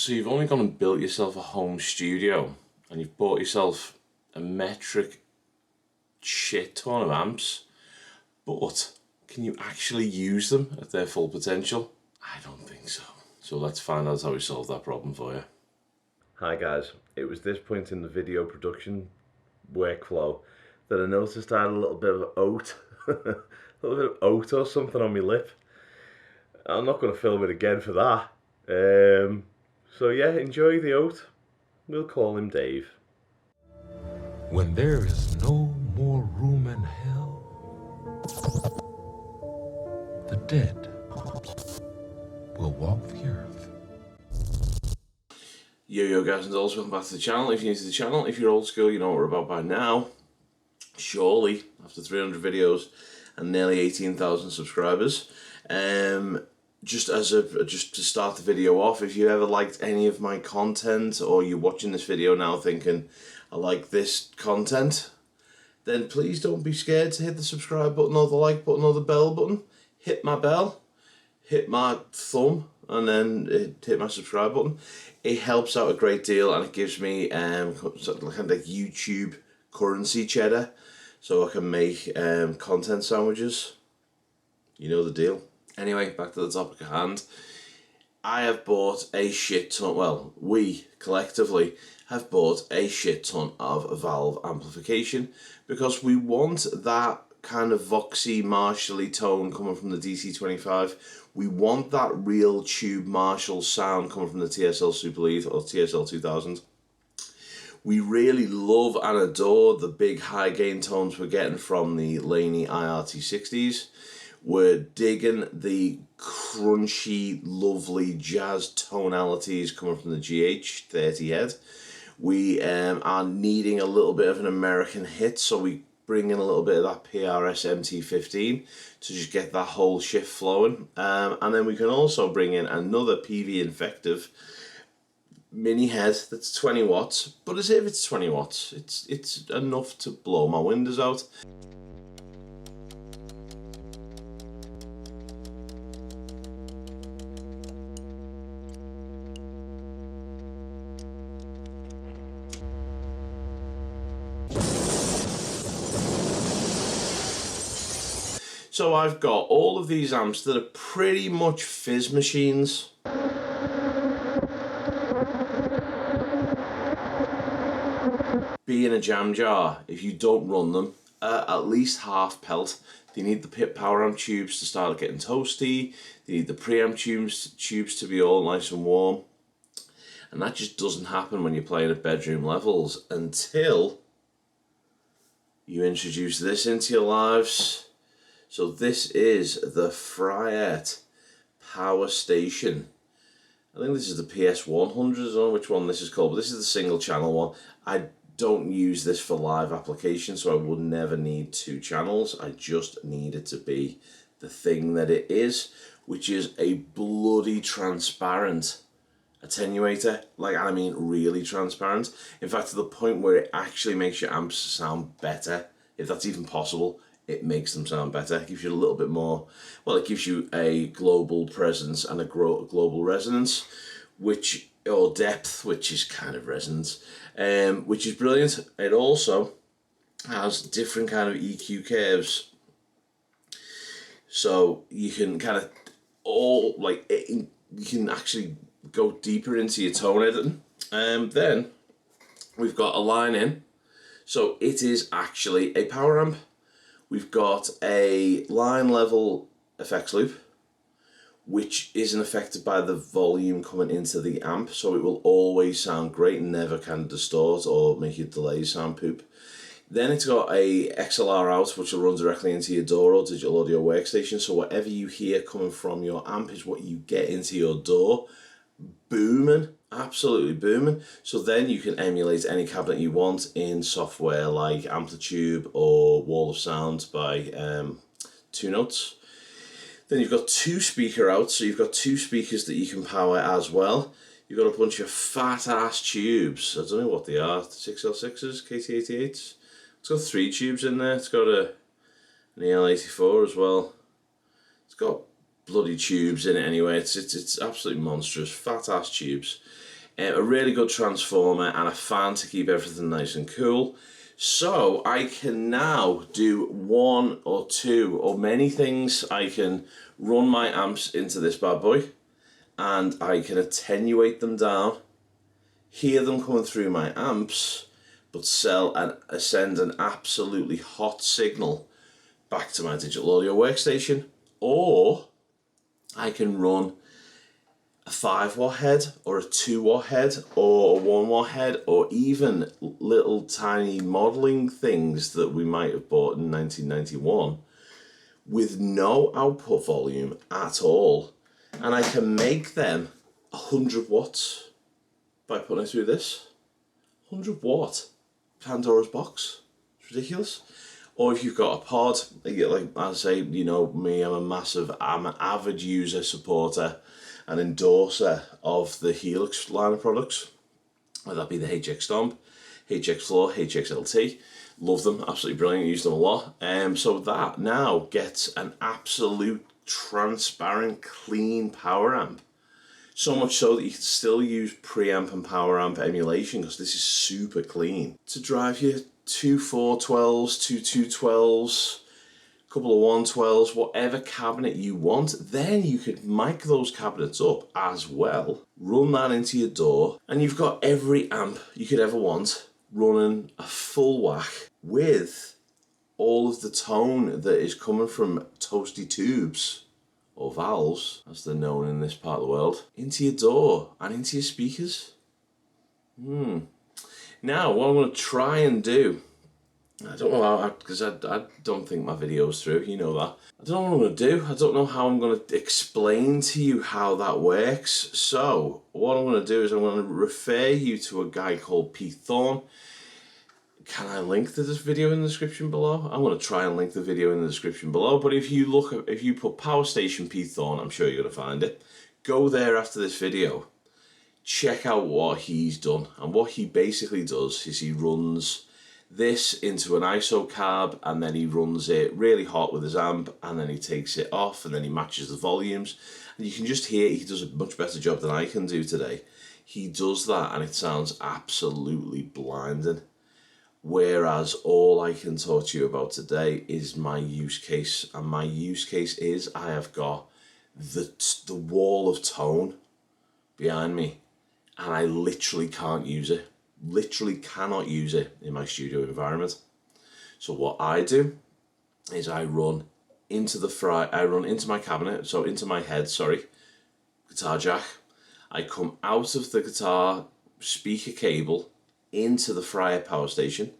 So you've only gone and built yourself a home studio and you've bought yourself a metric shit ton of amps, but can you actually use them at their full potential? I don't think so. So let's find out how we solve that problem for you. Hi guys, it was this point in the video production workflow that I noticed I had a little bit of oat, a little bit of oat or something on my lip. I'm not going to film it again for that. So yeah, enjoy the oat. We'll call him Dave. When there is no more room in hell, the dead will walk the earth. Yo guys and dolls, welcome back to the channel. If you're new to the channel, if you're old school, you know what we're about by now. Surely, after 300 videos and nearly 18,000 subscribers. Just to start the video off, if you ever liked any of my content or you're watching this video now thinking, I like this content, then please don't be scared to hit the subscribe button or the like button or the bell button. Hit my bell, hit my thumb, and then hit my subscribe button. It helps out a great deal and it gives me sort of kind of YouTube currency cheddar so I can make content sandwiches. You know the deal. Anyway, back to the topic at hand. I have bought a shit ton, well, we collectively have bought a shit ton of valve amplification because we want that kind of voxy, martially tone coming from the DC25. We want that real tube Marshall sound coming from the TSL Super Lead or TSL 2000. We really love and adore the big high gain tones we're getting from the Laney IRT60s. We're digging the crunchy, lovely jazz tonalities coming from the GH30 head. We are needing a little bit of an American hit, so we bring in a little bit of that PRS MT15 to just get that whole shift flowing. And then we can also bring in another PV Infective mini head that's 20 watts, but as if it's 20 watts, it's enough to blow my windows out. So I've got all of these amps that are pretty much fizz machines. Be in a jam jar if you don't run them at least half pelt. They need the power amp tubes to start getting toasty. They need the preamp tubes to be all nice and warm. And that just doesn't happen when you're playing at bedroom levels until you introduce this into your lives. So this is the Fryette powerstation. I think this is the PS100, I don't know which one this is called, but this is the single channel one. I don't use this for live application, so I would never need two channels. I just need it to be the thing that it is, which is a bloody transparent attenuator. Like, I mean really transparent. In fact, to the point where it actually makes your amps sound better, if that's even possible. It makes them sound better. It gives you a little bit more, well, it gives you a global presence and a global resonance, or depth, which is kind of resonance, which is brilliant. It also has different kind of EQ curves. So you can kind of you can actually go deeper into your tone editing. Then we've got a line in. So it is actually a power amp. We've got a line level effects loop, which isn't affected by the volume coming into the amp, so it will always sound great and never can distort or make your delays sound poop. Then it's got a XLR out, which will run directly into your DAW or digital audio workstation, so whatever you hear coming from your amp is what you get into your DAW. Booming, absolutely booming. So then you can emulate any cabinet you want in software like Amplitude or Wall of Sound by 2 Notes. Then you've got 2 speaker outs, so you've got 2 speakers that you can power as well. You've got a bunch of fat ass tubes. I don't know what they are. 6L6s, KT88s. It's got 3 tubes in there. It's got an EL84 as well. It's got bloody tubes in it anyway. It's absolutely monstrous. Fat ass tubes. a really good transformer, and a fan to keep everything nice and cool. So I can now do one or two or many things. I can run my amps into this bad boy, and I can attenuate them down, hear them coming through my amps, but send an absolutely hot signal back to my digital audio workstation. Or I can run a 5 watt head, or a 2 watt head, or a 1 watt head, or even little tiny modelling things that we might have bought in 1991 with no output volume at all. And I can make them 100 watts by putting it through this. 100 watt Pandora's box. It's ridiculous. Or if you've got a pod, like I say, you know me, I'm an avid user, supporter, and endorser of the Helix line of products, whether that be the HX Stomp, HX Floor, HXLT. Love them, absolutely brilliant, use them a lot. So that now gets an absolute transparent, clean power amp. So much so that you can still use preamp and power amp emulation, because this is super clean. To drive your 2 412s, 2 212s, a couple of 112s, whatever cabinet you want, then you could mic those cabinets up as well, run that into your door, and you've got every amp you could ever want running a full whack with all of the tone that is coming from toasty tubes, or valves, as they're known in this part of the world, into your door and into your speakers. Now, what I'm going to try and do, I don't know how, because I don't think my video's through, you know that. I don't know what I'm going to do. I don't know how I'm going to explain to you how that works. So, what I'm going to do is I'm going to refer you to a guy called Pete Thorne. Can I link to this video in the description below? I'm going to try and link the video in the description below, but if you put Powerstation Pete Thorne, I'm sure you're going to find it. Go there after this video. Check out what he's done. And what he basically does is he runs this into an ISO cab, and then he runs it really hot with his amp, and then he takes it off, and then he matches the volumes. And you can just hear he does a much better job than I can do today. He does that, and it sounds absolutely blinding. Whereas all I can talk to you about today is my use case, and my use case is I have got the wall of tone behind me, and I literally can't use it. Literally cannot use it in my studio environment. So what I do is I run into my cabinet, so into my head, guitar jack. I come out of the guitar speaker cable into the Fryette power station.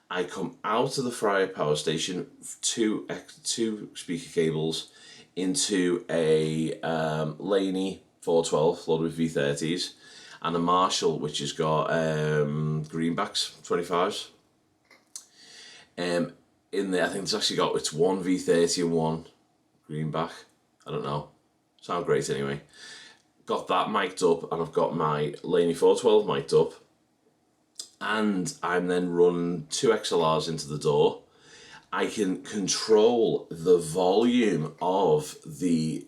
I come out of the Fryette power station, two speaker cables, into a Laney 412 loaded with V30s, and a Marshall which has got greenbacks 25s. In there, I think it's one V30 and one greenback. I don't know. Sound great anyway. Got that mic'd up, and I've got my Laney 412 mic'd up, and I'm then running 2 XLRs into the door. I can control the volume of the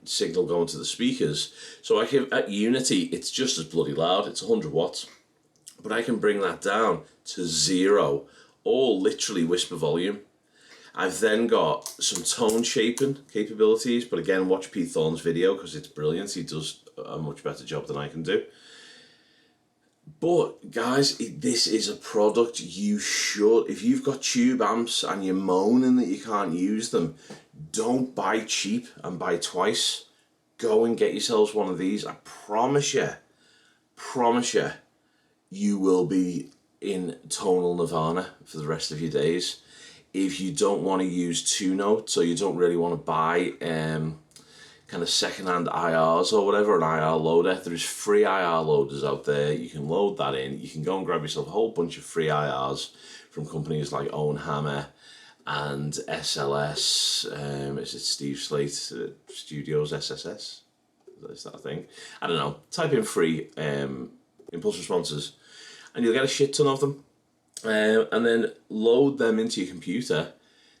signal going to the speakers. So I can, at Unity, it's just as bloody loud, it's 100 watts. But I can bring that down to 0, or literally whisper volume. I've then got some tone shaping capabilities, but again, watch Pete Thorne's video because it's brilliant. He does a much better job than I can do. But guys, this is a product you should, if you've got tube amps and you're moaning that you can't use them, don't buy cheap and buy twice. Go and get yourselves one of these. I promise you, you will be in tonal nirvana for the rest of your days. If you don't want to use 2-note, or you don't really want to buy kind of second-hand IRs or whatever, an IR loader, there's free IR loaders out there. You can load that in. You can go and grab yourself a whole bunch of free IRs from companies like Owen Hammer and SLS. Is it Steve Slate Studios SSS? Is that a thing? I don't know. Type in free impulse responses, and you'll get a shit ton of them. And then load them into your computer.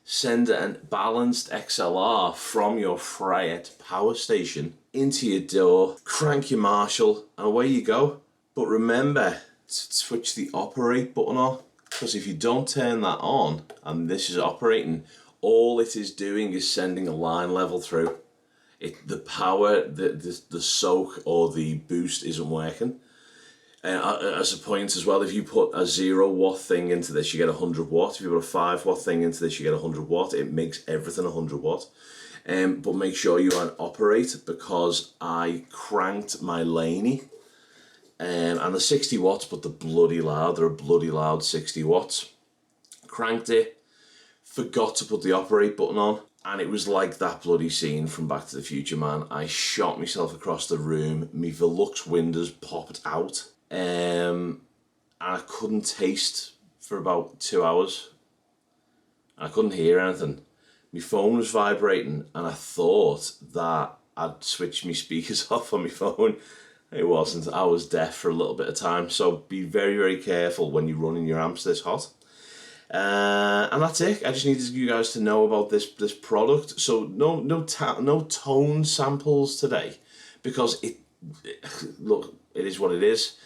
send a balanced XLR from your fryette power station into your door, crank your Marshall, and away you go. But remember to switch the operate button on, because if you don't turn that on and this is operating, all it is doing is sending a line level through. The power, the soak or the boost isn't working. As a point as well, if you put a 0 watt thing into this, you get 100 watt. If you put a 5 watt thing into this, you get 100 watt. It makes everything 100 watt. But make sure you operate, because I cranked my Laney. And they're 60 watts, but they're bloody loud. They're a bloody loud 60 watts. Cranked it, forgot to put the operate button on, and it was like that bloody scene from Back to the Future, man. I shot myself across the room. My Velux windows popped out. And I couldn't taste for about 2 hours. I couldn't hear anything. My phone was vibrating, and I thought that I'd switched my speakers off on my phone. It wasn't. I was deaf for a little bit of time. So be very, very careful when you're running your amps this hot. And that's it. I just needed you guys to know about this product. So no tone samples today, because look, it is what it is.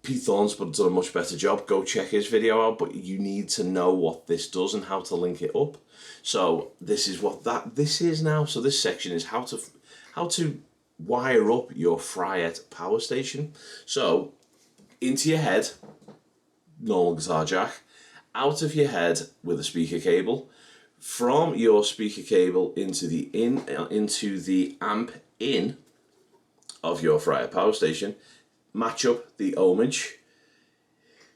Pete Thorne's done a much better job. Go check his video out, but you need to know what this does and how to link it up. So this is what this is now. So this section is how to wire up your fryette power station. So into your head, normal guitar jack, out of your head with a speaker cable, from your speaker cable into the amp in of your fryette power station. Match up the ohmage,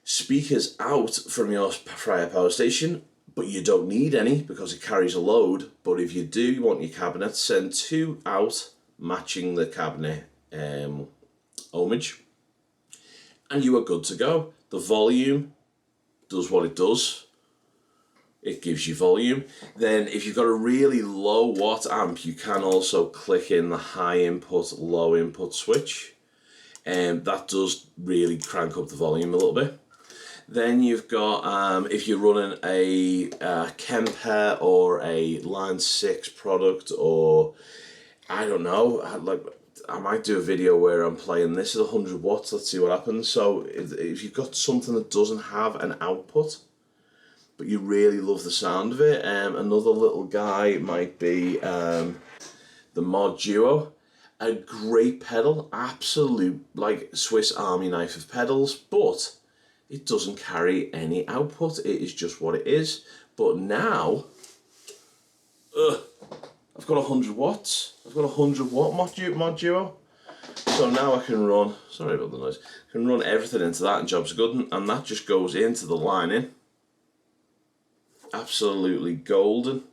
speakers out from your fryette power station, but you don't need any because it carries a load. But if you do, you want your cabinet, send 2 out, matching the cabinet ohmage, and you are good to go. The volume does what it does. It gives you volume. Then if you've got a really low watt amp, you can also click in the high input, low input switch. That does really crank up the volume a little bit. Then you've got, if you're running a Kemper or a Line 6 product, or I don't know, I might do a video where I'm playing this at 100 watts, let's see what happens. So if you've got something that doesn't have an output, but you really love the sound of it, another little guy might be the Mod Duo. A great pedal, absolute like Swiss Army knife of pedals, but it doesn't carry any output. It is just what it is. But now, I've got 100 watts. I've got a 100 watt Mod Duo. So now I can run, sorry about the noise, I can run everything into that and jobs are good, and that just goes into the line in. Absolutely golden.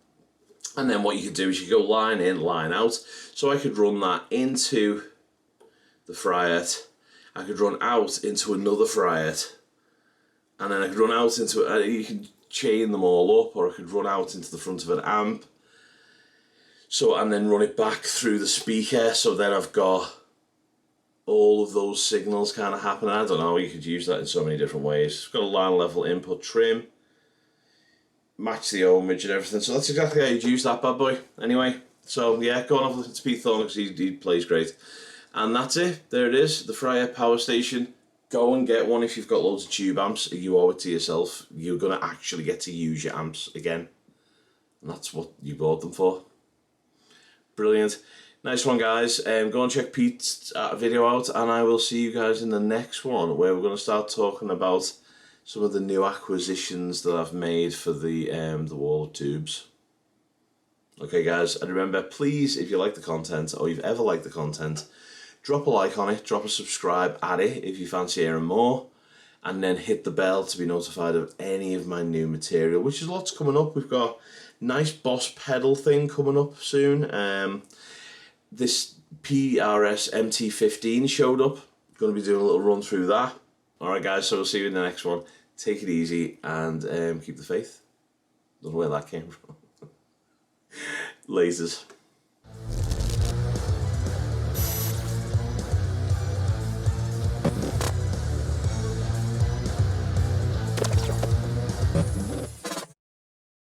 And then what you could do is you go line in, line out. So I could run that into the fryette. I could run out into another fryette. And then I could run out into, you can chain them all up, or I could run out into the front of an amp. So, and then run it back through the speaker. So then I've got all of those signals kind of happening. I don't know, you could use that in so many different ways. It's got a line level input trim. Match the ohmage and everything, so that's exactly how you'd use that bad boy. Anyway, so yeah, go and have a listen to Pete Thorne because he plays great. And that's it, there it is, the fryette power station. Go and get one if you've got loads of tube amps. You owe it to yourself. You're going to actually get to use your amps again. And that's what you bought them for. Brilliant. Nice one, guys. Go and check Pete's video out, and I will see you guys in the next one, where we're going to start talking about some of the new acquisitions that I've made for the wall of tubes. Okay, guys, and remember, please, if you like the content, or you've ever liked the content, drop a like on it, drop a subscribe at it if you fancy hearing more, and then hit the bell to be notified of any of my new material, which is lots coming up. We've got nice Boss pedal thing coming up soon. This PRS MT15 showed up. Going to be doing a little run through that. Alright guys, so we'll see you in the next one. Take it easy and keep the faith. Don't know where that came from. Lasers.